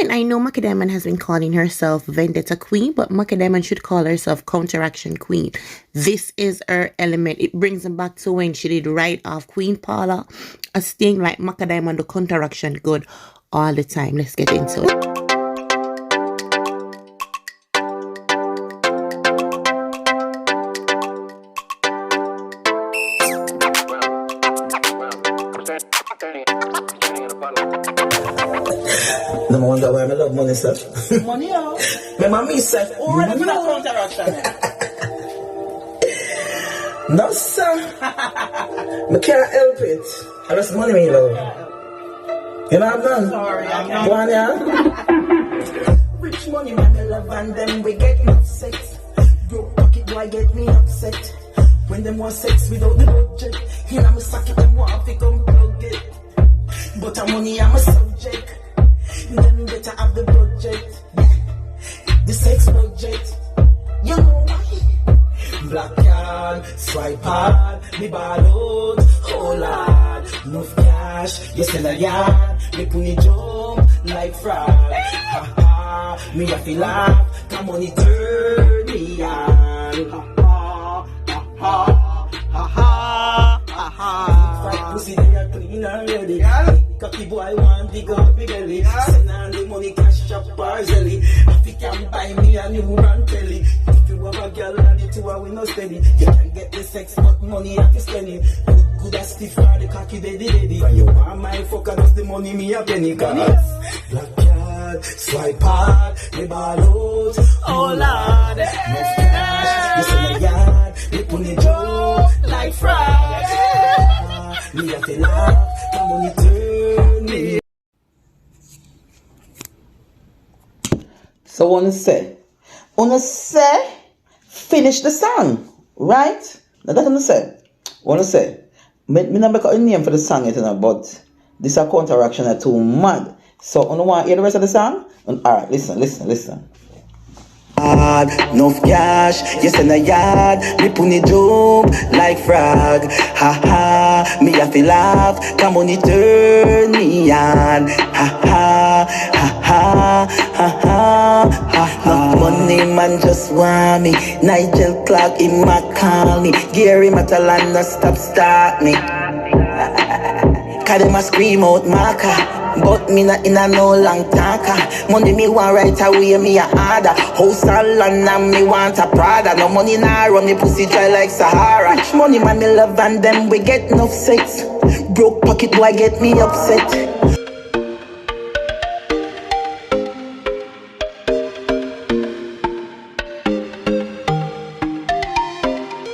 Alright, I know Macka Diamond has been calling herself Vendetta Queen, but Macka Diamond should call herself Counteraction Queen. This is her element. It brings them back to when she did Right Off Queen Paula. A sting like Macka Diamond, the counteraction good all the time. Let's get into it. No wonder why I love money, sir. Money, yo. My mommy said, Already for that counteraction. no, sir. I can't help it. I just money, me love. You know what I'm Sorry, I'm not. Go on, yeah? Rich money, man, I love, and them we get no sex. Broke pocket, boy, get me upset. When them want sex without the budget, you know, I'm a socket, them want to come plug it. But I'm money, I'm a subject. Then better have the budget, the sex budget. You know why? Black card, swipe hard, me ball out, whole lot. Enough cash, you sell a yard, me put it jump like fraud. Ha ha, me a feel laugh, come on it turn me on. Ha ha, ha ha, ha ha, ha. Fight pussy they are clean already. Cocky boy want big up me belly. Send all the money cash up parsley. If you can buy me a new run telly. If you have a girl and the two are we no steady. You can get the sex but money have to spend it. Good as stiff for the cocky daddy. When you want my fucker that's the money me a penny. Cause black card, swipe hard, me ball out. Oh lord, enough cash, you sell a yard. Me put it joke like fraud. Me have to laugh, come on it turn me. So wanna say, finish the song, right? Now that's what I say. Me not make a name for the song yet, but this a counteraction are too mad. So you want to hear the rest of the song? Alright, listen. Enough cash, yes in a yard. Me put it job like frog. Ha ha, me have to laugh. Come on, it turn me on. Ha ha, ha ha, ha ha, ha ha. Money man just want me. Nigel Clark in my call me. Gary Matalan no start me. Cause them a scream out Macka, but me not in a no long talker. Money me want right away, me a order. House and land and me want a Prada. No money nah run me pussy dry like Sahara. Rich money man me love and them we get enough sex. Broke pocket boy get me upset.